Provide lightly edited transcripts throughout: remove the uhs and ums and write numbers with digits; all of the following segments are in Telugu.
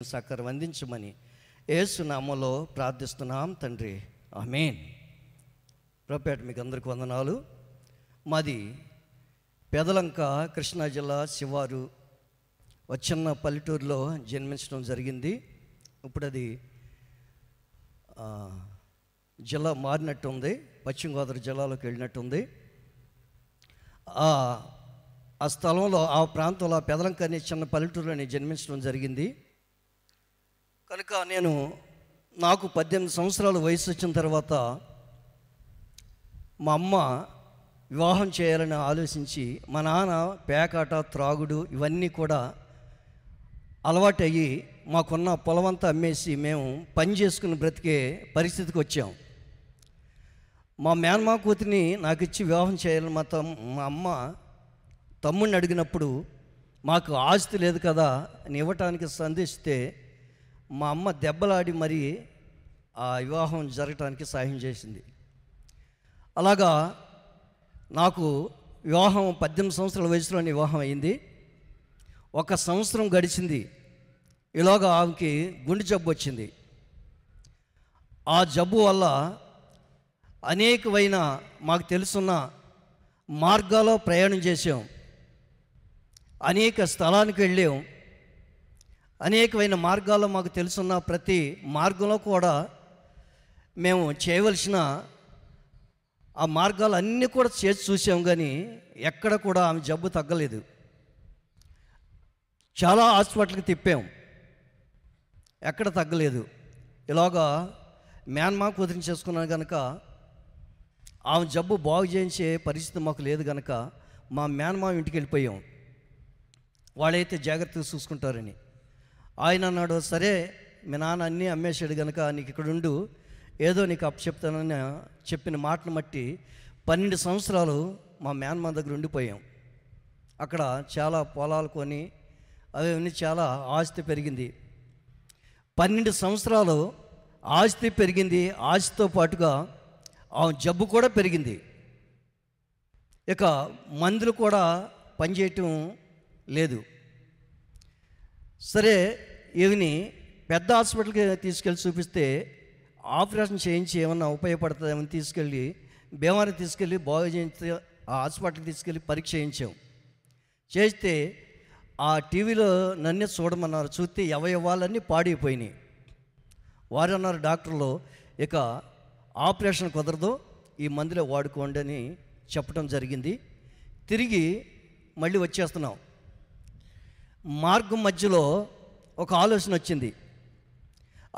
సకరం అందించమని యేసు నామములో ప్రార్థిస్తున్నాం తండ్రి, ఆమేన్. ప్రభుపేట మీకు అందరికీ వందనాలు. మాది పెదలంక, కృష్ణా జిల్లా శివారు చిన్న పల్లెటూరులో జన్మించడం జరిగింది. ఇప్పుడు అది జిల్లా మారినట్టుంది, పశ్చిమ గోదావరి జిల్లాలోకి వెళ్ళినట్టుంది. ఆ స్థలంలో, ఆ ప్రాంతంలో పెదలంక అనే చిన్న పల్లెటూరులో నేను జన్మించడం జరిగింది. కనుక నాకు 18 సంవత్సరాల వయసు వచ్చిన తర్వాత మా అమ్మ వివాహం చేయాలని ఆలోచించి, మా నాన్న పేకాట, త్రాగుడు ఇవన్నీ కూడా అలవాటు అయ్యి మాకున్న పొలమంతా అమ్మేసి మేము పని చేసుకుని బ్రతికే పరిస్థితికి వచ్చాం. మా మేనమా కూతురిని నాకు ఇచ్చి వివాహం చేయాలని మా అమ్మ తమ్ముడిని అడిగినప్పుడు, మాకు ఆస్తి లేదు కదా అని ఇవ్వటానికి సందేశిస్తే మా అమ్మ దెబ్బలాడి మరి ఆ వివాహం జరగటానికి సహాయం చేసింది. అలాగా నాకు వివాహం 18 సంవత్సరాల వయసులోనే వివాహం అయింది. 1 సంవత్సరం గడిచింది. ఇలాగా ఆమెకి గుండె జబ్బు వచ్చింది. ఆ జబ్బు వల్ల అనేకమైన మాకు తెలుసున్న మార్గాల్లో ప్రయాణం చేసాం, అనేక స్థలానికి వెళ్ళాం. అనేకమైన మార్గాల్లో మాకు తెలుసున్న ప్రతి మార్గంలో కూడా మేము చేయవలసిన ఆ మార్గాలు అన్నీ కూడా చేసి చూసాం, కానీ ఎక్కడ కూడా ఆమె జబ్బు తగ్గలేదు. చాలా హాస్పిటల్కి తిప్పాం, ఎక్కడ తగ్గలేదు. ఇలాగా మేనమా కూతురిని చేసుకున్నాను కనుక ఆమె జబ్బు బాగు చేయించే పరిస్థితి మాకు లేదు కనుక మా మేనమా ఇంటికి వెళ్ళిపోయాం. వాళ్ళైతే జాగ్రత్తగా చూసుకుంటారని. ఆయన అన్నాడు, సరే మీ నాన్న అన్నీ అమ్మేశాడు కనుక నీకు ఇక్కడ ఉండు, ఏదో నీకు అప్పచెప్తానని చెప్పిన మాటను బట్టి 12 సంవత్సరాలు మా మేనమా దగ్గర ఉండిపోయాం. అక్కడ చాలా పొలాలు కొని అవన్నీ చాలా ఆస్తి పెరిగింది. 12 సంవత్సరాలు ఆస్తి పెరిగింది. ఆస్తితో పాటుగా ఆ జబ్బు కూడా పెరిగింది. ఇక మందులు కూడా పనిచేయటం లేదు. సరే, ఇవిని పెద్ద హాస్పిటల్కి తీసుకెళ్ళి చూపిస్తే ఆపరేషన్ చేయించి ఏమన్నా ఉపయోగపడుతుందేమని తీసుకెళ్ళి భీమాని తీసుకెళ్ళి బాగు చేయించి ఆ హాస్పిటల్కి తీసుకెళ్ళి పరీక్ష చేయించాం. చేస్తే ఆ టీవీలో నన్నే చూడమన్నారు. చూస్తే అవయవాలన్నీ పాడైపోయినాయి. వారు అన్నారు, డాక్టర్లు, ఇక ఆపరేషన్ కుదరదు, ఈ మందులే వాడుకోండి అని చెప్పడం జరిగింది. తిరిగి మళ్ళీ వచ్చేస్తున్నాం. మార్గం మధ్యలో ఒక ఆలోచన వచ్చింది.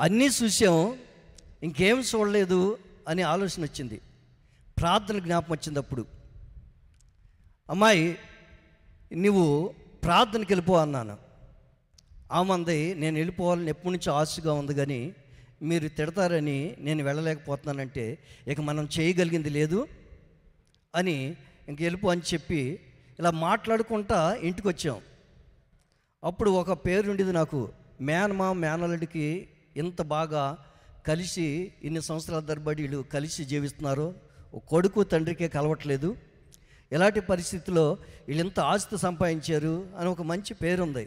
అన్నీ చూసాం, ఇంకేం చూడలేదు అనే ఆలోచన వచ్చింది. ప్రార్థన జ్ఞాపకం వచ్చింది. అప్పుడు, అమ్మాయి నువ్వు ప్రార్థనకి వెళ్ళిపో అన్నాను. ఆమంది, నేను వెళ్ళిపోవాలని ఎప్పటి నుంచో ఆశగా ఉంది, కానీ మీరు తిడతారని నేను వెళ్ళలేకపోతున్నానంటే ఇక మనం చేయగలిగింది లేదు అని ఇంక వెళ్ళిపో అని చెప్పి ఇలా మాట్లాడుకుంటా ఇంటికి వచ్చాం. అప్పుడు ఒక పేరు ఉండేది నాకు, మేనమా మేనల్లుడికి ఇంత బాగా కలిసి ఇన్ని సంవత్సరాల తరబడి వీళ్ళు కలిసి జీవిస్తున్నారు, కొడుకు తండ్రికే కలవట్లేదు, ఇలాంటి పరిస్థితుల్లో వీళ్ళు ఎంత ఆస్తి సంపాదించారు అని ఒక మంచి పేరు ఉంది.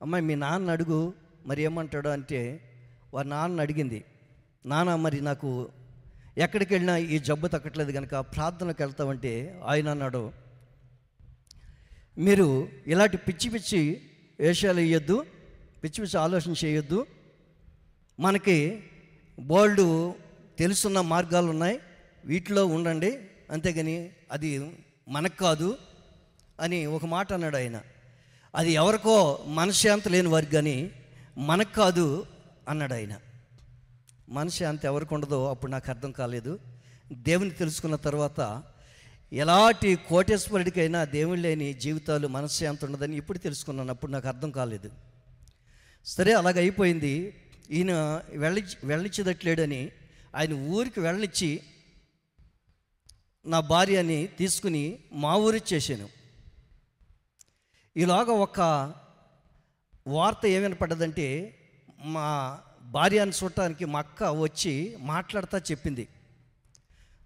అమ్మాయి మీ నాన్న అడుగు మరి ఏమంటాడు అంటే, వారి నాన్న అడిగింది, నాన్న మరి నాకు ఎక్కడికి వెళ్ళినా ఈ జబ్బు తగ్గట్లేదు కనుక ప్రార్థనకు వెళ్తామంటే ఆయన అన్నాడు, మీరు ఇలాంటి పిచ్చి పిచ్చి వేషాలు వేయొద్దు, పిచ్చి పిచ్చి ఆలోచన చేయొద్దు, మనకి బోల్డ్ తెలుసున్న మార్గాలు ఉన్నాయి, వీటిలో ఉండండి, అంతేగాని అది మనకు కాదు అని ఒక మాట అన్నాడు ఆయన. అది ఎవరికో మనశ్శాంతి లేని వారికి కానీ మనకు కాదు అన్నాడు ఆయన. మనశ్శాంతి ఎవరికి ఉండదో అప్పుడు నాకు అర్థం కాలేదు. దేవుని తెలుసుకున్న తర్వాత ఎలాంటి కోటేశ్వరుడికైనా దేవుడు లేని జీవితాలు మనశ్శాంతి ఉండదని ఇప్పుడు తెలుసుకున్నాను. అప్పుడు నాకు అర్థం కాలేదు. సరే, అలాగ అయిపోయింది. ఈయన వెళ్ళిచ్చేదట్లేడని ఆయన ఊరికి వెళ్ళనిచ్చి నా భార్యని తీసుకుని మా ఊరికి చేశాను. ఇలాగా ఒక వార్త ఏమైనా పడ్డదంటే, మా భార్యని చూడటానికి మా అక్క వచ్చి మాట్లాడుతూ చెప్పింది,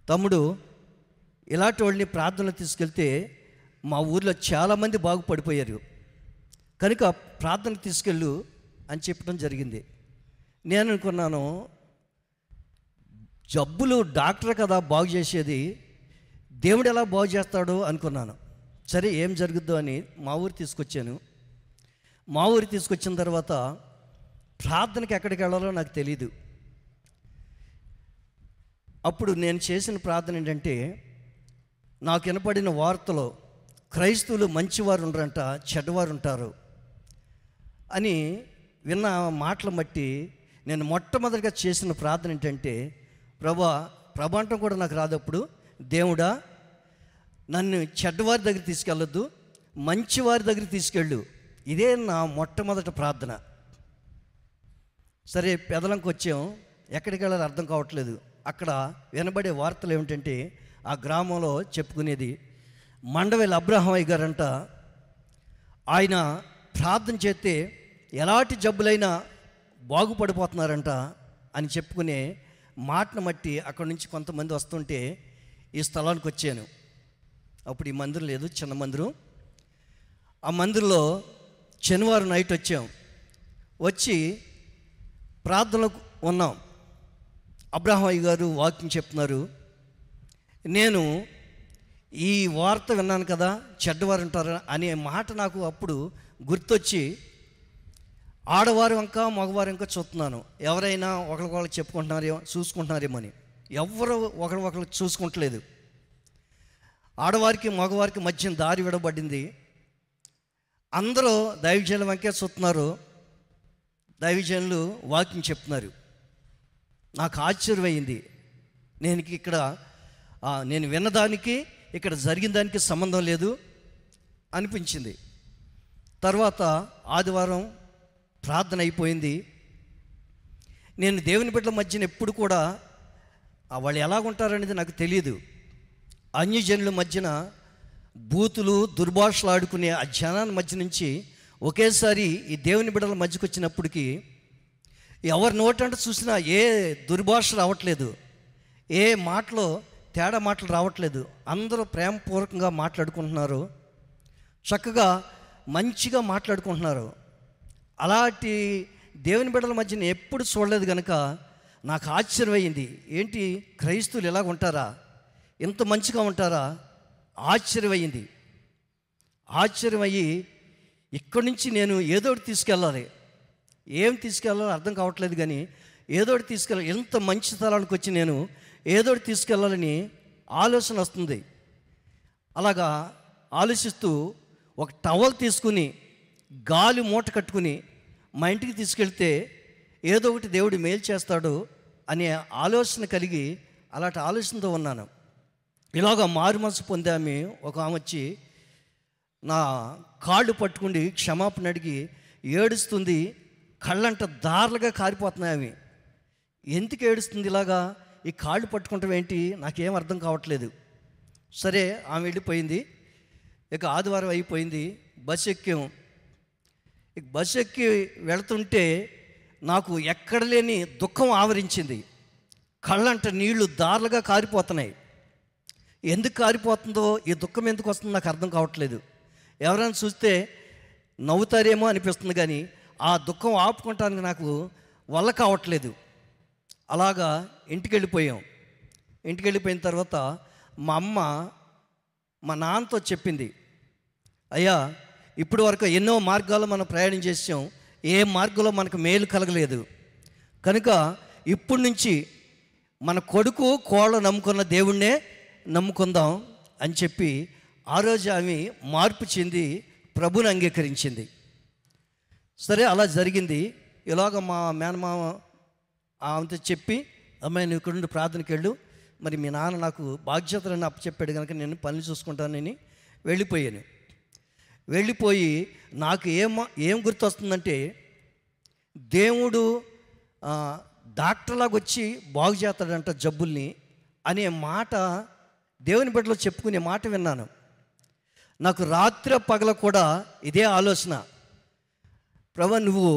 తమ్ముడు ఇలాంటి వాళ్ళని ప్రార్థనలు తీసుకెళ్తే మా ఊర్లో చాలామంది బాగుపడిపోయారు కనుక ప్రార్థనకు తీసుకెళ్ళు అని చెప్పడం జరిగింది. నేను అనుకున్నాను, జబ్బులు డాక్టర్ కదా బాగు చేసేది, దేవుడు ఎలా బాగు చేస్తాడో అనుకున్నాను. సరే ఏం జరుగుద్దో అని మా ఊరు తీసుకొచ్చాను. మా ఊరు తీసుకొచ్చిన తర్వాత ప్రార్థనకి ఎక్కడికి వెళ్ళాలో నాకు తెలీదు. అప్పుడు నేను చేసిన ప్రార్థన ఏంటంటే, నాకు వినపడిన వార్తలో క్రైస్తవులు మంచివారు ఉండరంట, చెడ్డవారు ఉంటారు అని విన్న మాటలు బట్టి నేను మొట్టమొదటిగా చేసిన ప్రార్థన ఏంటంటే, ప్రభా అంటం కూడా నాకు రాదప్పుడు, దేవుడా నన్ను చెడ్డవారి దగ్గర తీసుకెళ్ళొద్దు, మంచివారి దగ్గర తీసుకెళ్ళు. ఇదే నా మొట్టమొదటి ప్రార్థన. సరే పెదలంకి వచ్చాం, ఎక్కడికి వెళ్ళాలో అర్థం కావట్లేదు. అక్కడ వినబడే వార్తలు ఏమిటంటే, ఆ గ్రామంలో చెప్పుకునేది మండవేల అబ్రహామయ్య గారంట, ఆయన ప్రార్థన చేస్తే ఎలాంటి జబ్బులైనా బాగుపడిపోతున్నారంట అని చెప్పుకునే మాటను బట్టి అక్కడి నుంచి కొంతమంది వస్తుంటే ఈ స్థలానికి వచ్చాను. అప్పుడు ఈ మందిరం లేదు, చిన్న మందిరం. ఆ మందిరంలో శనివారం నైట్ వచ్చాం. వచ్చి ప్రార్థనలో ఉన్నాం. అబ్రహామయ్య గారు వాక్యం చెప్తున్నారు. నేను ఈ వార్త విన్నాను కదా, చెడ్డవారు ఉంటారు అనే మాట నాకు అప్పుడు గుర్తొచ్చి ఆడవారి వంక మగవారి వంక చూస్తున్నాను. ఎవరైనా ఒకరికొకరు చెప్పుకుంటున్నారేమో, చూసుకుంటున్నారేమో అని. ఎవరు ఒకరు చూసుకుంటలేదు. ఆడవారికి మగవారికి మధ్య దారి విడబడింది. అందరూ దైవజనుల వంకే చూస్తున్నారు, దైవజనులు వాక్యం చెప్తున్నారు. నాకు ఆశ్చర్యమైంది. నేను విన్నదానికి ఇక్కడ జరిగిన దానికి సంబంధం లేదు అనిపించింది. తర్వాత ఆదివారం ప్రార్థన అయిపోయింది. నేను దేవుని బిడ్డల మధ్యన ఎప్పుడు కూడా వాళ్ళు ఎలాగుంటారనేది నాకు తెలియదు. అన్యజనుల మధ్యన బూతులు దుర్భాషలు ఆడుకునే ఆ జనాన్ని మధ్య నుంచి ఒకేసారి ఈ దేవుని బిడ్డల మధ్యకు వచ్చినప్పటికీ ఎవరి నోటంటే చూసినా ఏ దుర్భాష రావట్లేదు, ఏ మాటలో తేడా మాటలు రావట్లేదు. అందరూ ప్రేమపూర్వకంగా మాట్లాడుకుంటున్నారు, చక్కగా మంచిగా మాట్లాడుకుంటున్నారు. అలాంటి దేవుని బిడ్డల మధ్యన ఎప్పుడు చూడలేదు కనుక నాకు ఆశ్చర్యమైంది. ఏంటి క్రైస్తవులు ఇలాగ ఉంటారా, ఇంత మంచిగా ఉంటారా? ఆశ్చర్యమైంది. ఆశ్చర్యమయ్యి ఇక్కడి నుంచి నేను ఏదో ఒకటి తీసుకెళ్ళాలి, ఏం తీసుకెళ్ళాలో అర్థం కావట్లేదు, కానీ ఏదో ఒకటి తీసుకెళ్ళాలి. ఎంత మంచి స్థలానికి వచ్చి నేను ఏదో ఒకటి తీసుకెళ్ళాలని ఆలోచన వస్తుంది. అలాగా ఆలోచిస్తూ ఒక టవల్ తీసుకుని గాలి మూట కట్టుకుని మా ఇంటికి తీసుకెళ్తే ఏదో ఒకటి దేవుడు మేలు చేస్తాడు అనే ఆలోచన కలిగి అలాంటి ఆలోచనతో ఉన్నాను. ఇలాగ మారు మనసు పొందామి ఒక ఆమె వచ్చి నా కాళ్ళు పట్టుకుని క్షమాపణ అడిగి ఏడుస్తుంది. కళ్ళంట దారులుగా కారిపోతున్నాయి. ఆమె ఎందుకు ఏడుస్తుంది ఇలాగా, ఈ కాళ్ళు పట్టుకుంటాం ఏంటి, నాకేం అర్థం కావట్లేదు. సరే ఆమె వెళ్ళిపోయింది. ఇక ఆదివారం అయిపోయింది, బస్సు ఎక్కాం. ఇక బస్సు ఎక్కి వెళుతుంటే నాకు ఎక్కడ లేని దుఃఖం ఆవరించింది. కళ్ళంట నీళ్లు దారులుగా కారిపోతున్నాయి. ఎందుకు కారిపోతుందో, ఈ దుఃఖం ఎందుకు వస్తుందో నాకు అర్థం కావట్లేదు. ఎవరైనా చూస్తే నవ్వుతారేమో అనిపిస్తుంది, కానీ ఆ దుఃఖం ఆపుకుంటానికి నాకు వల్ల కావట్లేదు. అలాగా ఇంటికి వెళ్ళిపోయాం. ఇంటికి వెళ్ళిపోయిన తర్వాత మా అమ్మ మా నాన్నతో చెప్పింది, అయ్యా ఇప్పుడు వరకు ఎన్నో మార్గాల్లో మనం ప్రయాణం చేసాం, ఏ మార్గంలో మనకు మేలు కలగలేదు కనుక ఇప్పటి నుంచి మన కొడుకు కోళ్ళ నమ్ముకున్న దేవుణ్ణే నమ్ముకుందాం అని చెప్పి ఆ రోజు ఆమె మార్పు చెంది ప్రభుని అంగీకరించింది. సరే అలా జరిగింది. ఇలాగ మా మేనమామ ఆమెతో చెప్పి, అమ్మాయి నువ్వు ఇక్కడ నుండి ప్రార్థనకి వెళ్ళు, మరి మీ నాన్న నాకు బాధ్యతలను అప్పచెప్పాడు కనుక నేను పనులు చూసుకుంటానని వెళ్ళిపోయాను. వెళ్ళిపోయి నాకు ఏం గుర్తొస్తుందంటే, దేవుడు డాక్టర్లాగా వచ్చి బాగు చేస్తాడంట జబ్బుల్ని అనే మాట దేవుని బిడ్డలో చెప్పుకునే మాట విన్నాను. నాకు రాత్రి పగల కూడా ఇదే ఆలోచన, ప్రభు నువ్వు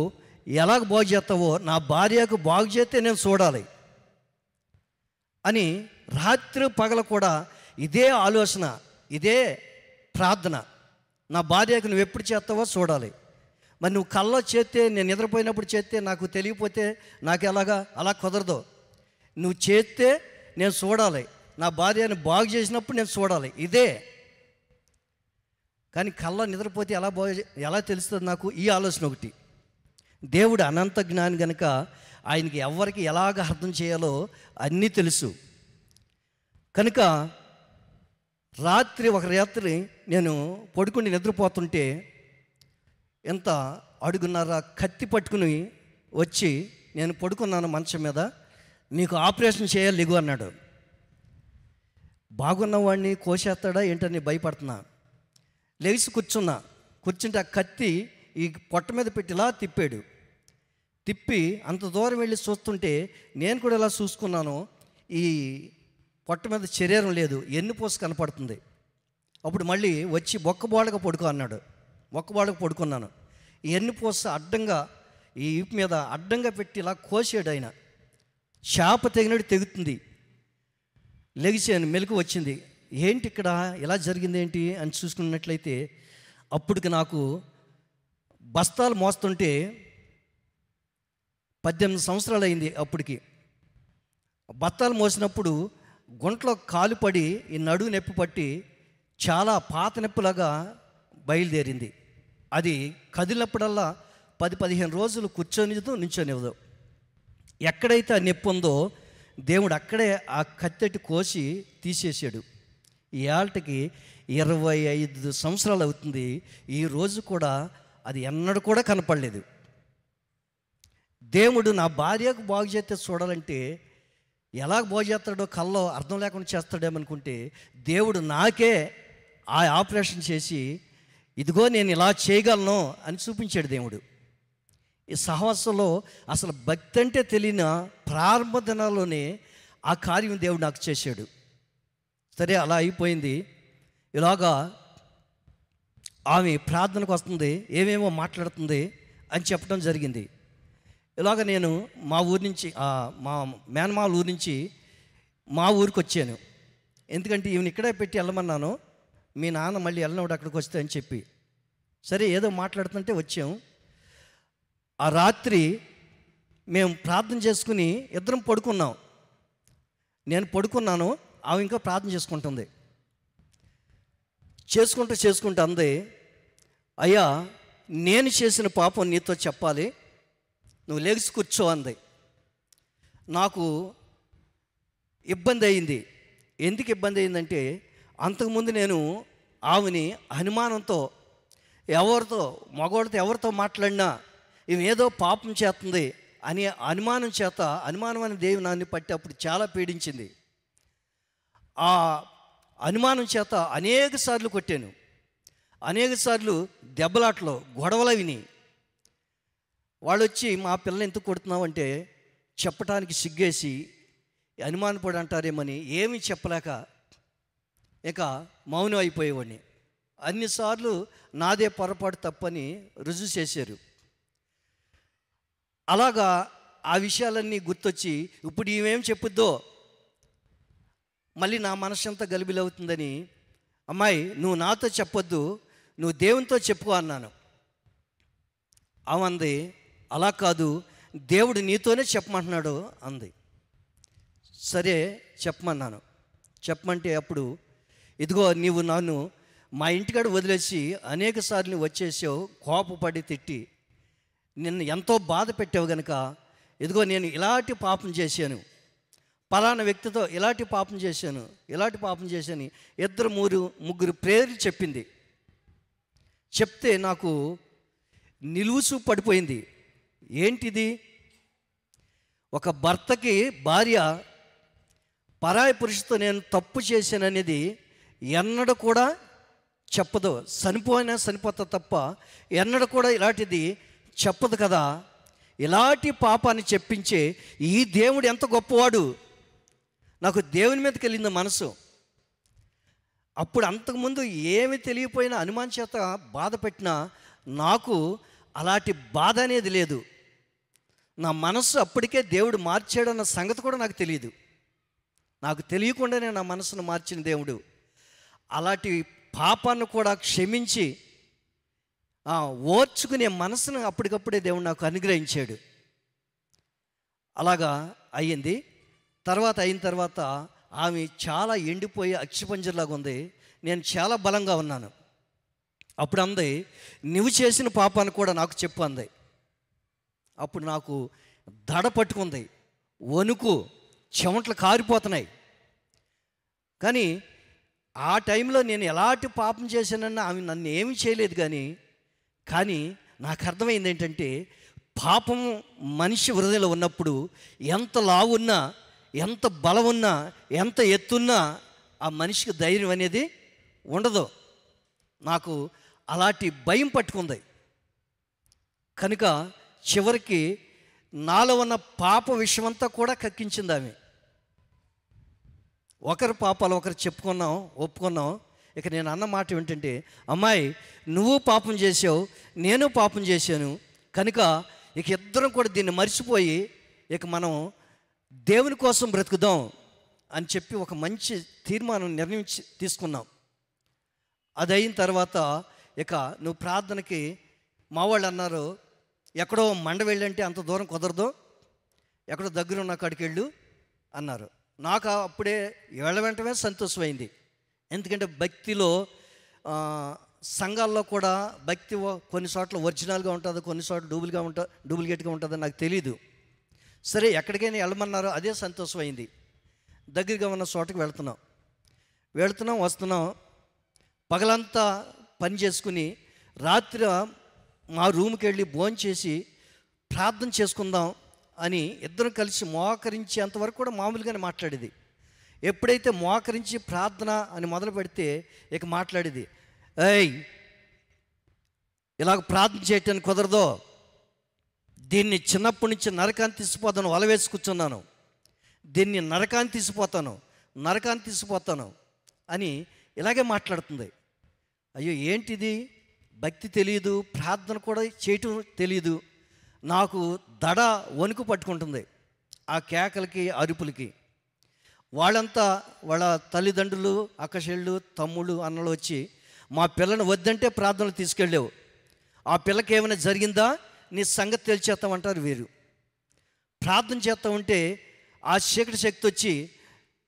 ఎలాగ బాగు చేస్తావో నా భార్యకు బాగు చేస్తే నేను చూడాలి అని రాత్రి పగల కూడా ఇదే ఆలోచన, ఇదే ప్రార్థన. నా భార్యకు నువ్వు ఎప్పుడు చేస్తావో చూడాలి. మరి నువ్వు కల్లో చేస్తే, నేను నిద్రపోయినప్పుడు చేస్తే నాకు తెలియకపోతే నాకు ఎలాగా? అలా కుదరదు. నువ్వు చేస్తే నేను చూడాలి, నా భార్యను బాగు చేసినప్పుడు నేను చూడాలి, ఇదే. కానీ కల్లో నిద్రపోతే ఎలా తెలుస్తుంది నాకు? ఈ ఆలోచన ఒకటి. దేవుడు అనంత జ్ఞాని గనుక ఆయనకి ఎవరికి ఎలాగ అర్థం చేయాలో అన్నీ తెలుసు. కనుక ఒక రాత్రి నేను పడుకుని నిద్రపోతుంటే ఎంత అడుగున్నర కత్తి పట్టుకుని వచ్చి, నేను పడుకున్నాను మంచం మీద, నీకు ఆపరేషన్ చేయాలి లెగు అన్నాడు. బాగున్నవాడిని కోసేస్తాడా ఏంటని భయపడుతున్నా. లేచి కూర్చుంటే ఆ కత్తి ఈ పొట్ట మీద పెట్టి ఇలా తిప్పి అంత దూరం వెళ్ళి చూస్తుంటే నేను కూడా ఇలా చూసుకున్నాను. ఈ పొట్ట మీద శరీరం లేదు, ఎన్నుపూస కనపడుతుంది. అప్పుడు మళ్ళీ వచ్చి బొక్కబోడగా పడుకో అన్నాడు. బొక్కబోడగా పడుకున్నాను. ఈ ఎన్నుపూస అడ్డంగా ఈ ఈపు మీద అడ్డంగా పెట్టి ఇలా కోసాడు ఆయన. చేప తెగినట్టు తెగుతుంది. లెగిసాను, మెలకు వచ్చింది. ఏంటి ఇక్కడ ఇలా జరిగింది ఏంటి అని చూసుకున్నట్లయితే, అప్పటికి నాకు బస్తాలు మోస్తుంటే 18 సంవత్సరాలు అయింది. అప్పటికి బస్తాలు మోసినప్పుడు గుంటలో కాలు పడి ఈ నడువు నొప్పి పట్టి చాలా పాత నొప్పిలాగా బయలుదేరింది. అది కదిలినప్పుడల్లా 10-15 రోజులు కూర్చొనిదు, నించొనివ్వదు. ఎక్కడైతే ఆ నొప్పి ఉందో దేవుడు అక్కడే ఆ కత్తెట్టి కోసి తీసేసాడు. ఈ ఏళ్ళకి 25 సంవత్సరాలు అవుతుంది. ఈ రోజు కూడా అది ఎన్నడూ కూడా కనపడలేదు. దేవుడు నా భార్యకు బాగు చేస్తే చూడాలంటే ఎలా బాగు చేస్తాడో కల్లో అర్థం లేకుండా చేస్తాడేమనుకుంటే, దేవుడు నాకే ఆ ఆపరేషన్ చేసి ఇదిగో నేను ఇలా చేయగలను అని చూపించాడు దేవుడు. ఈ సహవాసంలో అసలు భక్తి అంటే తెలియని ప్రారంభ దినాల్లోనే ఆ కార్యం దేవుడు నాకు చేశాడు. సరే, అలా అయిపోయింది. ఇలాగా ఆమె ప్రార్థనకు వస్తుంది, ఏమేమో మాట్లాడుతుంది అని చెప్పడం జరిగింది. ఇలాగ నేను మా ఊరి నుంచి, మా మేనమాల ఊరి నుంచి మా ఊరికి వచ్చాను. ఎందుకంటే ఈమెను ఇక్కడే పెట్టి వెళ్ళమన్నాను, మీ నాన్న మళ్ళీ వెళ్ళినప్పుడు అక్కడికి వస్తే అని చెప్పి. సరే, ఏదో మాట్లాడుతుంటే వచ్చాము. ఆ రాత్రి మేము ప్రార్థన చేసుకుని ఇద్దరం పడుకున్నాం. నేను పడుకున్నాను, ఆమె ఇంకా ప్రార్థన చేసుకుంటుంది. చేసుకుంటూ అంది, అయ్యా నేను చేసిన పాపం నీతో చెప్పాలి, నువ్వు లేచి కూర్చో అంది. నాకు ఇబ్బంది అయింది. ఎందుకు ఇబ్బంది అయిందంటే, అంతకుముందు నేను ఆమెని అనుమానంతో మగవాడితో ఎవరితో మాట్లాడినా ఈమె ఏదో పాపం చేస్తుంది అని అనుమానం అనే దేవుని నాన్ని పట్టి అప్పుడు చాలా పీడించింది. ఆ అనుమానం చేత అనేక సార్లు కొట్టాను, అనేక సార్లు దెబ్బలాట్లో గొడవలు విని వాళ్ళు వచ్చి, మా పిల్లలు ఎందుకు కొడుతున్నావు అంటే చెప్పడానికి సిగ్గేసి అనుమానపడి అంటారేమని ఏమీ చెప్పలేక ఇక మౌనం అయిపోయేవాడిని. అన్నిసార్లు నాదే పొరపాటు తప్పని రుజువు చేశారు. అలాగా ఆ విషయాలన్నీ గుర్తొచ్చి ఇప్పుడు ఈమెం చెప్పుద్దో మళ్ళీ నా మనసంతా గలిబిలవుతుందని, అమ్మాయి నువ్వు నాతో చెప్పొద్దు, నువ్వు దేవునితో చెప్పుకో అన్నాను. అవంది, అలా కాదు, దేవుడు నీతోనే చెప్పమంటున్నాడు అంది. సరే చెప్పమన్నాను. చెప్పమంటే అప్పుడు, ఇదిగో నీవు నన్ను మా ఇంటికాడ వదిలేసి అనేక సార్లు వచ్చేసావు, కోపపడి తిట్టి నిన్ను ఎంతో బాధ పెట్టావు కనుక, ఇదిగో నేను ఇలాంటి పాపం చేశాను, పలానా వ్యక్తితో ఇలాంటి పాపం చేశాను 2-3 ప్రేయర్లు చెప్పింది. చెప్తే నాకు నిలువుసు పడిపోయింది. ఏంటిది? ఒక భర్తకి భార్య పరాయి పురుషుతో నేను తప్పు చేశాననేది ఎన్నడూ కూడా చెప్పదు. చనిపోతా తప్ప ఎన్నడూ కూడా ఇలాంటిది చెప్పదు కదా. ఇలాంటి పాపాన్ని చెప్పించే ఈ దేవుడు ఎంత గొప్పవాడు. నాకు దేవుని మీదకి వెళ్ళింది మనసు. అప్పుడు అంతకుముందు ఏమి తెలియపోయినా అనుమానం చేత బాధ పెట్టినా నాకు అలాంటి బాధ అనేది లేదు. నా మనస్సు అప్పటికే దేవుడు మార్చాడన్న సంగతి కూడా నాకు తెలియదు. నాకు తెలియకుండానే నా మనసును మార్చిన దేవుడు అలాంటి పాపాన్ని కూడా క్షమించి ఓర్చుకునే మనసును అప్పటికప్పుడే దేవుడు నాకు అనుగ్రహించాడు. అలాగా అయ్యింది. అయిన తర్వాత ఆమె చాలా ఎండిపోయి అక్షిపంజర్లాగా ఉంది. నేను చాలా బలంగా ఉన్నాను. అప్పుడు అంది, నువ్వు చేసిన పాపాన్ని కూడా నాకు చెప్పు అంది. అప్పుడు నాకు దడ పట్టుకుంది, వణుకు, చెమటలు కారిపోతున్నాయి. కానీ ఆ టైంలో నేను ఎలాంటి పాపం చేశానన్నా ఆమె నన్ను ఏమీ చేయలేదు. కానీ నాకు అర్థమైంది ఏంటంటే, పాపం మనిషి హృదయంలో ఉన్నప్పుడు ఎంత లావున్నా, ఎంత బలం ఉన్నా, ఎంత ఎత్తున్నా ఆ మనిషికి ధైర్యం అనేది ఉండదు. నాకు అలాంటి భయం పట్టుకుంది. కనుక చివరికి నాలో ఉన్న పాప విషయమంతా కూడా కక్కించింది ఆమె. ఒకరి పాపాలు ఒకరు చెప్పుకున్నాం, ఒప్పుకున్నాం. ఇక నేను అన్న మాట ఏంటంటే, అమ్మాయి నువ్వు పాపం చేసావు, నేను పాపం చేశాను, కనుక ఇక ఇద్దరం కూడా దీన్ని మర్చిపోయి ఇక మనం దేవుని కోసం బ్రతుకుదాం అని చెప్పి ఒక మంచి తీర్మానం నిర్ణయించి తీసుకున్నాం. అది అయిన తర్వాత ఇక నువ్వు ప్రార్థనకి, మా వాళ్ళు అన్నారు, ఎక్కడో మండ వెళ్ళంటే అంత దూరం కుదరదు, ఎక్కడో దగ్గర ఉన్న కాడికి వెళ్ళు అన్నారు. నాకు అప్పుడే వెంటనే సంతోషమైంది. ఎందుకంటే భక్తిలో సంఘాల్లో కూడా భక్తి కొన్ని చోట్ల ఒరిజినల్గా ఉంటుంది, కొన్ని చోట్ల డూప్లికేట్గా ఉంటుందని నాకు తెలీదు. సరే ఎక్కడికైనా వెళ్ళమన్నారో అదే సంతోషమైంది. దగ్గరగా ఉన్న చోటకి వెళుతున్నాం వస్తున్నాం. పగలంతా పని చేసుకుని రాత్రి మా రూమ్కి వెళ్ళి భోంచేసి ప్రార్థన చేసుకుందాం అని ఇద్దరం కలిసి మోకరించేంతవరకు కూడా మామూలుగానే మాట్లాడేది. ఎప్పుడైతే మోకరించి ప్రార్థన అని మొదలు పెడితే ఇక మాట్లాడేది, ఏయ్ ఇలాగ ప్రార్థన చేయటానికి కుదరదో, దీన్ని చిన్నప్పటి నుంచి నరకాన్ని తీసిపోతాను, వల వేసి కూర్చున్నాను, దీన్ని నరకాన్ని తీసిపోతాను అని ఇలాగే మాట్లాడుతుంది. అయ్యో ఏంటిది, భక్తి తెలియదు, ప్రార్థన కూడా చేయటం తెలియదు. నాకు దడ వణుకు పట్టుకుంటుంది ఆ కేకలకి, అరుపులకి. వాళ్ళంతా వాళ్ళ తల్లిదండ్రులు, అక్కచెళ్ళు, తమ్ముళ్ళు, అన్నలు వచ్చి మా పిల్లని వద్దంటే ప్రార్థనలు తీసుకెళ్ళావు, ఆ పిల్లకి ఏమైనా జరిగిందా, నీ సంగతి తెలిచేస్తామంటారు వీరు. ప్రార్థన చేస్తూ ఉంటే ఆ చీకటి శక్తి వచ్చి,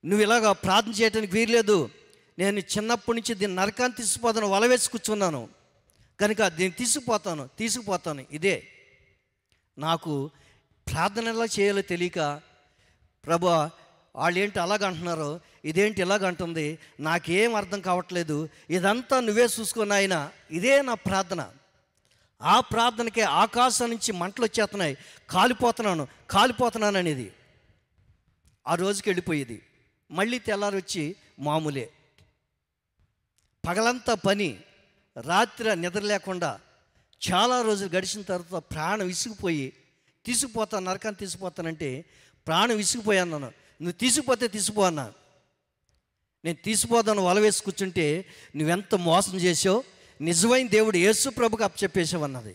నువ్వు ఇలాగా ప్రార్థన చేయడానికి వీరలేదు, నేను చిన్నప్పటి నుంచి దీన్ని నరకాన్ని తీసుకుపోతాను, వల వేసి కూర్చున్నాను, కనుక దీన్ని తీసుకుపోతాను. ఇదే నాకు ప్రార్థన ఎలా చేయాలో తెలియక, ప్రభువా వాళ్ళు ఏంటి అలాగ అంటున్నారో, ఇదేంటి ఇలాగ అంటుంది, నాకేం అర్థం కావట్లేదు, ఇదంతా నువ్వే చూసుకుని ఆయన, ఇదే నా ప్రార్థన. ఆ ప్రార్థనకే ఆకాశం నుంచి మంటలు వచ్చేస్తున్నాయి, కాలిపోతున్నాను అనేది. ఆ రోజుకి వెళ్ళిపోయేది. మళ్ళీ తెల్లారి వచ్చి మామూలే. పగలంతా పని, రాత్రి నిద్ర లేకుండా చాలా రోజులు గడిచిన తర్వాత ప్రాణం విసిగిపోయి, నరకాన్ని తీసుకుపోతానంటే ప్రాణం విసిగిపోయాను. నువ్వు తీసుకుపో అన్నా. నేను తీసుకుపోదాను వల వేసి కూర్చుంటే నువ్వెంత మోసం చేసావు, నిజమైన దేవుడు యేసు ప్రభుకి అప్పచెప్పేసావు అన్నది.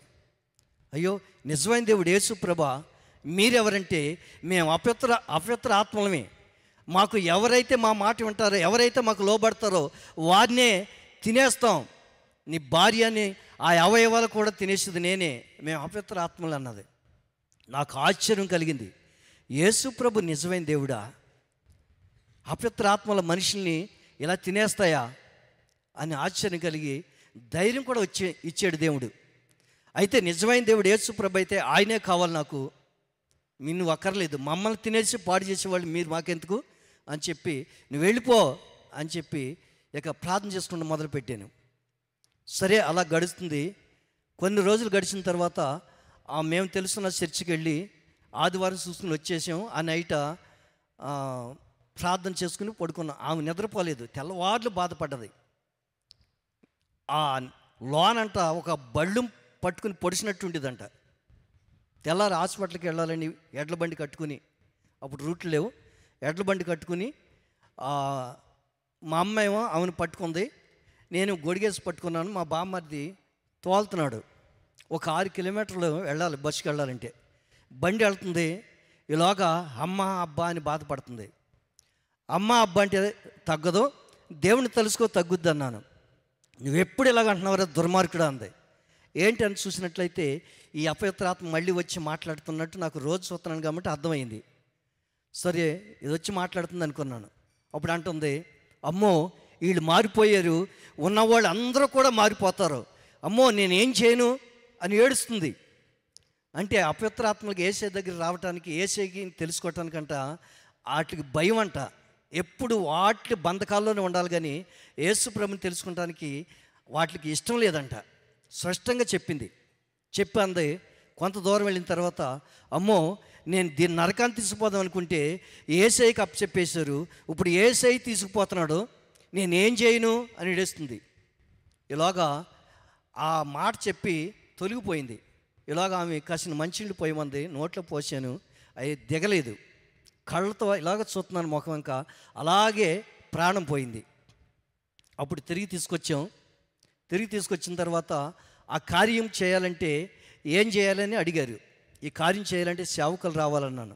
అయ్యో నిజమైన దేవుడు యేసు ప్రభా, మీరెవరంటే మేము అపవిత్ర ఆత్మలమే, మాకు ఎవరైతే మా మాట వింటారో, ఎవరైతే మాకు లోబడతారో వారినే తినేస్తాం, నీ భార్యని ఆ అవయవాలు కూడా తినేసేది నేనే, మేము అపవిత్ర ఆత్మలు అన్నది. నాకు ఆశ్చర్యం కలిగింది. యేసు ప్రభు నిజమైన దేవుడా, అపవిత్ర ఆత్మల మనుషుల్ని ఇలా తినేస్తాయా అని ఆశ్చర్యం కలిగి ధైర్యం కూడా ఇచ్చాడు దేవుడు. అయితే నిజమైన దేవుడు యేసు ప్రభు అయితే ఆయనే కావాలి నాకు, నువ్వు అక్కర్లేదు, మమ్మల్ని తినేసి పాడు చేసేవాళ్ళు మీరు మాకెందుకు అని చెప్పి నువ్వు వెళ్ళిపో అని చెప్పి ఇక ప్రార్థన చేసుకుంటూ మొదలుపెట్టాను. సరే అలా గడుస్తుంది. కొన్ని రోజులు గడిచిన తర్వాత మేము తెలుసున్న చర్చికి వెళ్ళి ఆదివారం చూసుకుని వచ్చేసాం. ఆ నైట్ ప్రార్థన చేసుకుని పడుకున్నాం. ఆమె నిద్రపోలేదు, తెల్లవార్లు బాధపడ్డది. ఆ లోనంట ఒక బళ్ళు పట్టుకుని పొడిచినట్టుండేదంట. తెల్లారి హాస్పిటల్కి వెళ్ళాలని ఎడ్ల బండి కట్టుకుని, అప్పుడు రూట్లు లేవు, ఎడ్ల బండి కట్టుకుని మా అమ్మ ఏమో ఆమెను పట్టుకుంది, నేను గొడిగేసి పట్టుకున్నాను, మా బామ్మర్ది తోలుతున్నాడు. ఒక 6 కిలోమీటర్లు వెళ్ళాలి బస్సుకి వెళ్ళాలంటే. బండి వెళ్తుంది, ఈలోగా అమ్మ అబ్బా అని బాధపడుతుంది. అమ్మ అబ్బా అంటే తగ్గదు, దేవుని తెలుసుకో తగ్గుద్ది అన్నాను. నువ్వెప్పుడు ఇలాగ అంటున్నావురా దుర్మార్గుడా అంది. ఏంటి అని చూసినట్లయితే ఈ అపవిత్రాత్మ మళ్ళీ వచ్చి మాట్లాడుతున్నట్టు నాకు రోజు చూస్తున్నాను కాబట్టి అర్థమైంది. సరే ఇది వచ్చి మాట్లాడుతుంది అనుకున్నాను. అప్పుడు అంటుంది, అమ్మో వీళ్ళు మారిపోయారు, ఉన్నవాళ్ళు అందరూ కూడా మారిపోతారు, అమ్మో నేనేం చేయను అని ఏడుస్తుంది. అంటే అపవిత్రాత్మలకు ఏసై దగ్గర రావటానికి, ఏసైకి తెలుసుకోవటానికంట వాటికి భయం అంట. ఎప్పుడు వాటి బంధకాల్లోనే ఉండాలి కానీ యేసు ప్రభుని తెలుసుకోవటానికి వాటికి ఇష్టం లేదంట. స్పష్టంగా చెప్పింది. చెప్పి అంది. కొంత దూరం వెళ్ళిన తర్వాత, అమ్మో నేను దీన్ని నరకాన్ని తీసుకుపోదాం అనుకుంటే ఏసైకి అప్పచెప్పేశారు, ఇప్పుడు ఏసై తీసుకుపోతున్నాడు, నేనేం చేయను అని ఏడుస్తుంది. ఇలాగా ఆ మాట చెప్పి తొలగిపోయింది. ఇలాగ ఆమె కాసిన మంచినీళ్ళు పోయమంది, నోట్లో పోసాను, అవి దిగలేదు. కళ్ళతో ఇలాగ చూస్తున్నాను ముఖం, ఇంకా అలాగే ప్రాణం పోయింది. అప్పుడు తిరిగి తీసుకొచ్చిన తర్వాత ఆ కార్యం చేయాలంటే ఏం చేయాలని అడిగారు. ఈ కార్యం చేయాలంటే సేవకులు రావాలన్నాను.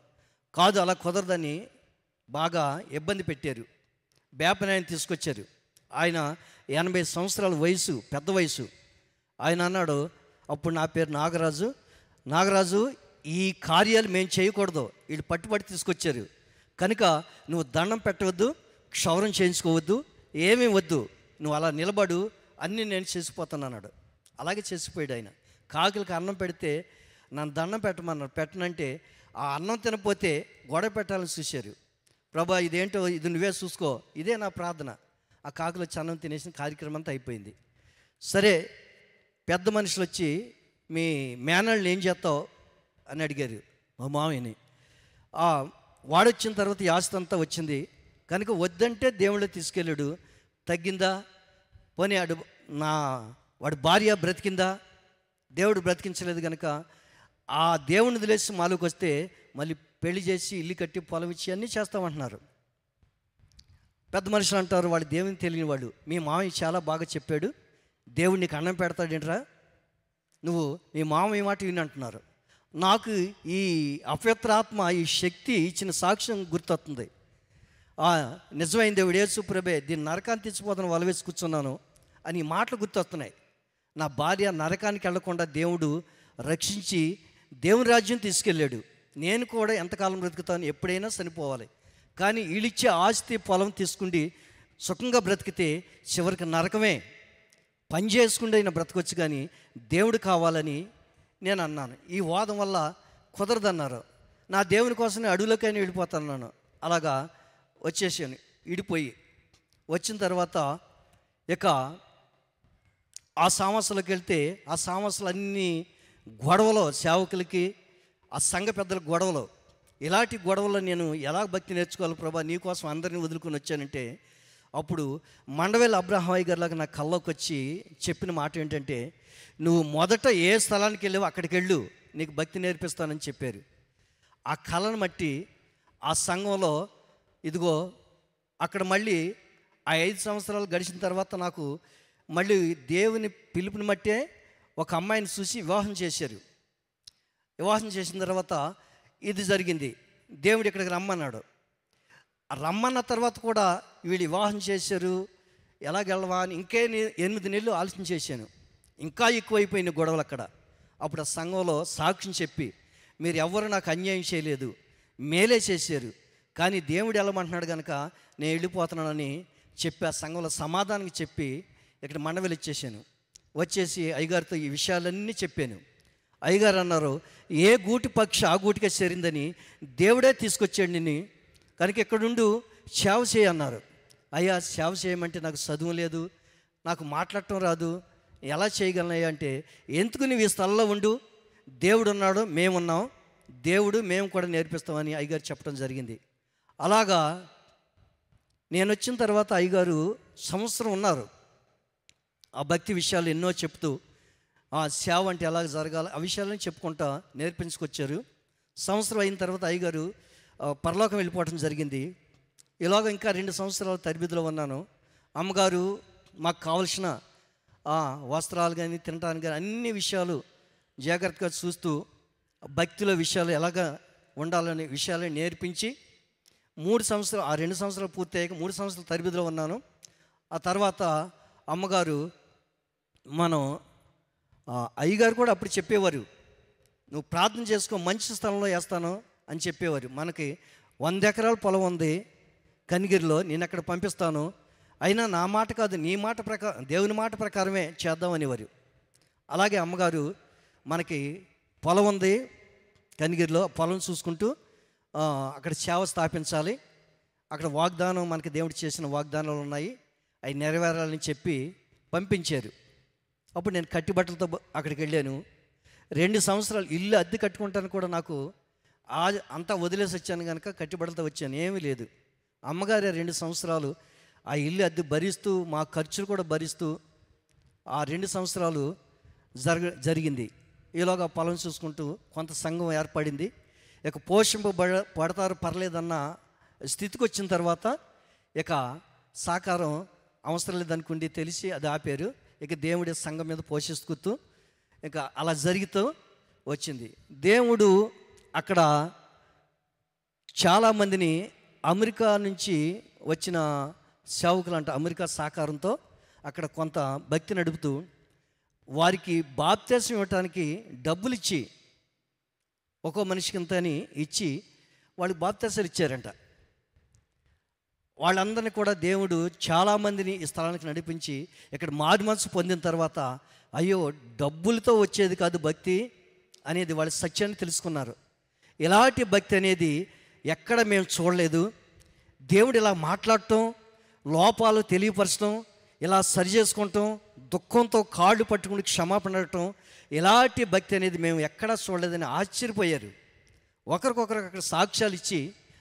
కాదు అలా కుదరదని బాగా ఇబ్బంది పెట్టారు. బేపనాయని తీసుకొచ్చారు. ఆయన 80 సంవత్సరాల వయసు, పెద్ద వయసు. ఆయన అన్నాడు, అప్పుడు నా పేరు నాగరాజు, ఈ కార్యాలు మేము చేయకూడదు, వీళ్ళు పట్టుబడి తీసుకొచ్చారు కనుక నువ్వు దండం పెట్టవద్దు, క్షౌరం చేయించుకోవద్దు, ఏమీ వద్దు, నువ్వు అలా నిలబడు, అన్నీ నేను చేసిపోతాను అన్నాడు. అలాగే చేసిపోయాడు ఆయన. కాకులకి అన్నం పెడితే నన్ను దండం పెట్టమన్నారు. పెట్టనంటే ఆ అన్నం తినపోతే గొడవ పెట్టాలని చూశారు. ప్రభా ఇదేంటో ఇది నువ్వే చూసుకో, ఇదే నా ప్రార్థన. ఆ కాకులు వచ్చి అన్నం తినేసిన కార్యక్రమం అంతా అయిపోయింది. సరే పెద్ద మనుషులు వచ్చి మీ మేనల్ని ఏం చేస్తావు అని అడిగారు మా మామయ్యని. వాడొచ్చిన తర్వాత ఈ ఆస్తి అంతా వచ్చింది కనుక వద్దంటే దేవుళ్ళు తీసుకెళ్ళాడు. తగ్గిందా పోనీ వాడి భార్య బ్రతికిందా? దేవుడు బ్రతికించలేదు కనుక ఆ దేవుని వదిలేసి మాలోకి వస్తే మళ్ళీ పెళ్లి చేసి ఇల్లు కట్టి పొలం ఇచ్చి అన్నీ చేస్తామంటున్నారు. పెద్ద మనుషులు అంటారు, వాళ్ళు దేవుని తెలియని వాళ్ళు, మీ మామయ్య చాలా బాగా చెప్పాడు, దేవుడు నీకు అన్నం పెడతాడేంట్రా, నువ్వు మీ మామయ్య మాట విని అంటున్నారు. నాకు ఈ అపవిత్రాత్మ ఈ శక్తి ఇచ్చిన సాక్ష్యం గుర్తొస్తుంది. నిజమైన దేవుడు యేసు ప్రభువే దీన్ని నరకాన్ని తెచ్చిపోతాను వల వేసి కూర్చున్నాను అని ఈ మాటలు గుర్తొస్తున్నాయి. నా భార్య నరకానికి వెళ్లకుండా దేవుడు రక్షించి దేవుని రాజ్యం తీసుకెళ్ళాడు. నేను కూడా ఎంతకాలం బ్రతుకుతాను, ఎప్పుడైనా చనిపోవాలి, కానీ వీళ్ళిచ్చే ఆస్తి పొలం తీసుకుండి సుఖంగా బ్రతికితే చివరికి నరకమే. పని చేసుకుంటే అయినా బ్రతకొచ్చు కానీ దేవుడు కావాలని నేను అన్నాను. ఈ వాదం వల్ల కుదరదన్నారు. నా దేవుని కోసమే అడవులకైనా వెళ్ళిపోతాను. అలాగా వచ్చేసాను. విడిపోయి వచ్చిన తర్వాత ఇక ఆ సామస్యలోకి వెళ్తే ఆ సామస్యలు అన్నీ గొడవలో, సేవకులకి ఆ సంఘ పెద్దల గొడవలో, ఇలాంటి గొడవలో నేను ఎలా భక్తి నేర్చుకోవాలి ప్రభా, నీకోసం అందరినీ వదులుకొని వచ్చానంటే అప్పుడు మండవేల అబ్రహామయ్య గారిలాగా నా కల్లోకి వచ్చి చెప్పిన మాట ఏంటంటే, నువ్వు మొదట ఏ స్థలానికి వెళ్ళావో అక్కడికి వెళ్ళు, నీకు భక్తి నేర్పిస్తానని చెప్పారు. ఆ కళను బట్టి ఆ సంఘంలో ఇదిగో అక్కడ మళ్ళీ ఆ 5 సంవత్సరాలు గడిచిన తర్వాత నాకు మళ్ళీ దేవుని పిలుపుని బట్టే ఒక అమ్మాయిని చూసి వివాహం చేశారు. వివాహం చేసిన తర్వాత ఇది జరిగింది. దేవుడు ఇక్కడికి రమ్మన్నాడు. రమ్మన్న తర్వాత కూడా వీళ్ళు వివాహం చేశారు, ఎలాగెళ్ళవా అని ఇంకే 8 నెలలు ఆలోచన చేశాను. ఇంకా ఎక్కువైపోయిన గొడవలు అక్కడ. అప్పుడు ఆ సంఘంలో సాక్ష్యం చెప్పి, మీరు ఎవరు నాకు అన్యాయం చేయలేదు, మేలే చేశారు, కానీ దేవుడు వెళ్ళమంటున్నాడు కనుక నేను వెళ్ళిపోతున్నానని చెప్పి ఆ సంఘంలో సమాధానం చెప్పి ఇక్కడ మండవేలు ఇచ్చేసాను. వచ్చేసి అయ్యగారితో ఈ విషయాలన్నీ చెప్పాను. అయ్యగారు అన్నారు, ఏ గూటి పక్షి ఆ గూటికే చేరిందని దేవుడే తీసుకొచ్చాడు నిన్ను, కనుక ఇక్కడుండు సేవ చేయన్నారు. అయ్యా సేవ చేయమంటే నాకు చదువు లేదు, నాకు మాట్లాడటం రాదు, ఎలా చేయగలనయ్యా అంటే, ఎందుకు నువ్వు ఈ స్థలంలో ఉండు, దేవుడు ఉన్నాడు, మేమున్నాం, మేము కూడా నేర్పిస్తామని అయ్యగారు చెప్పడం జరిగింది. అలాగా నేను వచ్చిన తర్వాత అయ్యగారు సంవత్సరం ఉన్నారు. ఆ భక్తి విషయాలు ఎన్నో చెప్తూ ఆ సేవ అంటే ఎలా జరగాలి ఆ విషయాలను చెప్పుకుంటా నేర్పించుకొచ్చారు. సంవత్సరం అయిన తర్వాత అయ్యగారు పరలోకం వెళ్ళిపోవడం జరిగింది. ఇలాగ ఇంకా 2 సంవత్సరాలు తరబిదిలో ఉన్నాను. అమ్మగారు మాకు కావలసిన వస్త్రాలు కానీ తినడానికి కానీ అన్ని విషయాలు జాగ్రత్తగా చూస్తూ భక్తిలో విషయాలు ఎలాగ ఉండాలనే విషయాలను నేర్పించి 2 సంవత్సరాలు పూర్తయ్యాక 3 సంవత్సరాలు తరబిదిలో ఉన్నాను. ఆ తర్వాత అమ్మగారు మనం అయ్యగారు కూడా అప్పుడు చెప్పేవారు, నువ్వు ప్రార్థన చేసుకో, మంచి స్థలంలో వేస్తాను అని చెప్పేవారు. మనకి 100 ఎకరాల పొలం ఉంది కనిగిరిలో, నేను అక్కడ పంపిస్తాను, అయినా నా మాట కాదు నీ మాట ప్రకారం, దేవుని మాట ప్రకారమే చేద్దామనేవారు. అలాగే అమ్మగారు మనకి పొలం ఉంది కనిగిరిలో, పొలం చూసుకుంటూ అక్కడ సేవ స్థాపించాలి, అక్కడ వాగ్దానం మనకి దేవుడు చేసిన వాగ్దానాలు ఉన్నాయి, అవి నెరవేరాలని చెప్పి పంపించారు. అప్పుడు నేను కట్టిబట్టలతో అక్కడికి వెళ్ళాను. 2 సంవత్సరాలు ఇల్లు అద్దె కట్టుకుంటాను కూడా నాకు అంతా వదిలేసి వచ్చాను కనుక కట్టిబట్టలతో వచ్చాను, ఏమీ లేదు. అమ్మగారే 2 సంవత్సరాలు ఆ ఇల్లు అద్దె భరిస్తూ మా ఖర్చులు కూడా భరిస్తూ ఆ 2 సంవత్సరాలు జరిగింది. ఈలోగా పొలం చూసుకుంటూ కొంత సంఘం ఏర్పడింది. ఇక పడతారు పర్లేదన్న స్థితికి వచ్చిన తర్వాత ఇక సాకారం అవసరం లేదనుకుండి తెలిసి అది ఆపారు. ఇక దేవుడి సంఘం మీద పోషిస్తూ ఇక అలా జరుగుతూ వచ్చింది. దేవుడు అక్కడ చాలామందిని అమెరికా నుంచి వచ్చిన సేవకులు అంట, అమెరికా సహకారంతో అక్కడ కొంత భక్తి నడుపుతూ వారికి బాప్తిసం ఇవ్వటానికి డబ్బులు ఇచ్చి, ఒక్కో మనిషికి ఇంత అని ఇచ్చి వాళ్ళకి బాప్తిసాలు ఇచ్చారంట. వాళ్ళందరినీ కూడా దేవుడు చాలామందిని ఈ స్థలానికి నడిపించి ఇక్కడ మారు మనసు పొందిన తర్వాత, అయ్యో డబ్బులతో వచ్చేది కాదు భక్తి అనేది వాళ్ళ సత్యాన్ని తెలుసుకున్నారు. ఇలాంటి భక్తి అనేది ఎక్కడ మేము చూడలేదు. దేవుడు ఇలా మాట్లాడటం, లోపాలు తెలియపరచడం, ఇలా సరి చేసుకుంటాం, దుఃఖంతో కాళ్ళు పట్టుకుని క్షమాపణ అడగటం, ఇలాంటి భక్తి అనేది మేము ఎక్కడా చూడలేదని ఆశ్చర్యపోయారు. ఒకరికొకరు అక్కడ సాక్ష్యాలు ఇచ్చి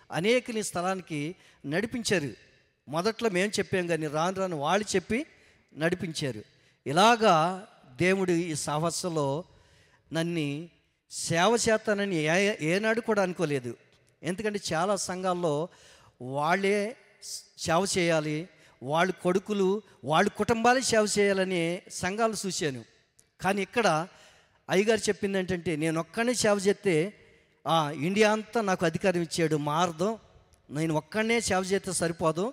అనేకని స్థలానికి నడిపించారు. మొదట్లో మేము చెప్పాం కానీ రాను రాను వాళ్ళు చెప్పి నడిపించారు. ఇలాగా దేవుడు ఈ సహవాసంలో నన్ను సేవ చేస్తానని ఏనాడు కూడా అనుకోలేదు. ఎందుకంటే చాలా సంఘాల్లో వాళ్ళే సేవ చేయాలి, వాళ్ళ కొడుకులు వాళ్ళ కుటుంబాలే సేవ చేయాలని సంఘాలు చూశాను. కానీ ఇక్కడ అయ్యగారు చెప్పింది ఏంటంటే, నేను ఒక్కనే సేవ చేస్తే ఇండియా అంతా నాకు అధికారం ఇచ్చాడు, మారదు, నేను ఒక్కనే సేవ చేస్తే సరిపోదు,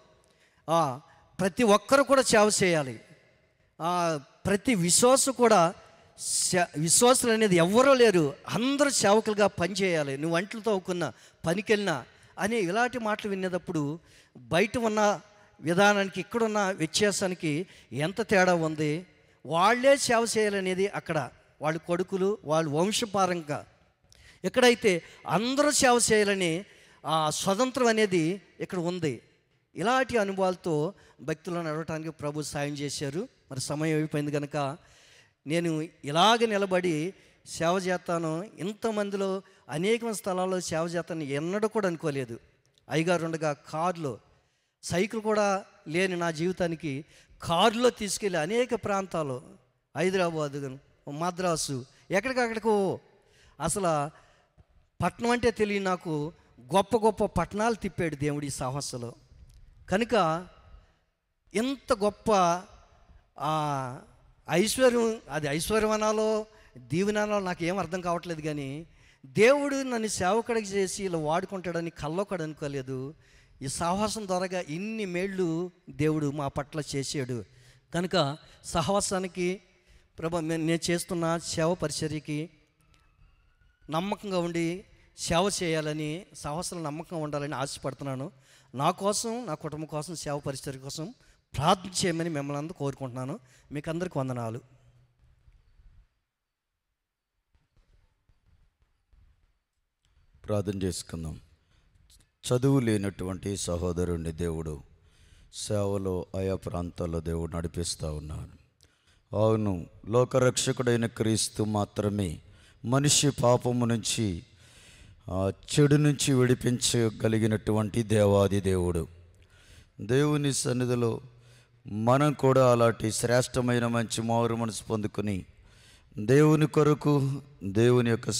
ప్రతి ఒక్కరు కూడా సేవ చేయాలి, ప్రతి విశ్వాసు కూడా విశ్వాసులు అనేది ఎవ్వరూ లేరు, అందరూ సేవకులుగా పనిచేయాలి, నువ్వు వంటలు తవ్వుకున్నా పనికెళ్ళినా అని ఇలాంటి మాటలు వినేటప్పుడు బయట ఉన్న విధానానికి ఇక్కడున్న వ్యత్యాసానికి ఎంత తేడా ఉంది. వాళ్ళే సేవ చేయాలనేది అక్కడ వాళ్ళ కొడుకులు వాళ్ళ వంశపారంగా, ఎక్కడైతే అందరూ సేవ చేయాలని స్వతంత్రం అనేది ఇక్కడ ఉంది. ఇలాంటి అనుభవాలతో భక్తులను నడవటానికి ప్రభు సాయం చేశారు. మరి సమయం అయిపోయింది కనుక నేను ఇలాగ నిలబడి సేవ చేస్తాను, ఇంతమందిలో అనేక స్థలాల్లో సేవ చేస్తాను ఎన్నడూ కూడా అనుకోలేదు. అయ్యగారు ఉండగా కారులో, సైకిల్ కూడా లేని నా జీవితానికి కారులో తీసుకెళ్ళి అనేక ప్రాంతాలు, హైదరాబాద్, మద్రాసు, ఎక్కడికక్కడికో, అసలు పట్టణం అంటే తెలియని నాకు గొప్ప గొప్ప పట్టణాలు తిప్పాడు దేవుడి సాహసలో. కనుక ఎంత గొప్ప ఐశ్వర్యం, అది ఐశ్వర్యం అనాలో దీవెనాలో నాకు ఏం అర్థం కావట్లేదు. కానీ దేవుడు నన్ను సేవకుడికి చేసి ఇలా వాడుకుంటాడని కల్లోకడు అనుకోలేదు. ఈ సహవాసం ద్వారాగా ఇన్ని మేళ్ళు దేవుడు మా పట్ల చేసాడు. కనుక సహవాసానికి ప్రభు నేను చేస్తున్న సేవ పరిచర్యకి నమ్మకంగా ఉండి సేవ చేయాలని, సహవాసాలు నమ్మకంగా ఉండాలని ఆశపడుతున్నాను. నా కోసం, నా కుటుంబం కోసం, సేవ పరిచర్య కోసం ప్రార్థన చేయమని మిమ్మల్ని అందరూ కోరుకుంటున్నాను. మీకు అందరికీ వందనాలు. ప్రార్థన చేసుకుందాం. చదువు లేనటువంటి సహోదరుని దేవుడు సేవలో ఆయా ప్రాంతాల్లో దేవుడు నడిపిస్తూ ఉన్నాడు. అవును, లోకరక్షకుడైన క్రీస్తు మాత్రమే మనిషి పాపము నుంచి, చెడు నుంచి విడిపించగలిగినటువంటి దేవాది దేవుడు. దేవుని సన్నిధిలో మనం కూడా అలాంటి శ్రేష్టమైన మంచి మారు మనసు పొందుకొని దేవుని కొరకు, దేవుని యొక్క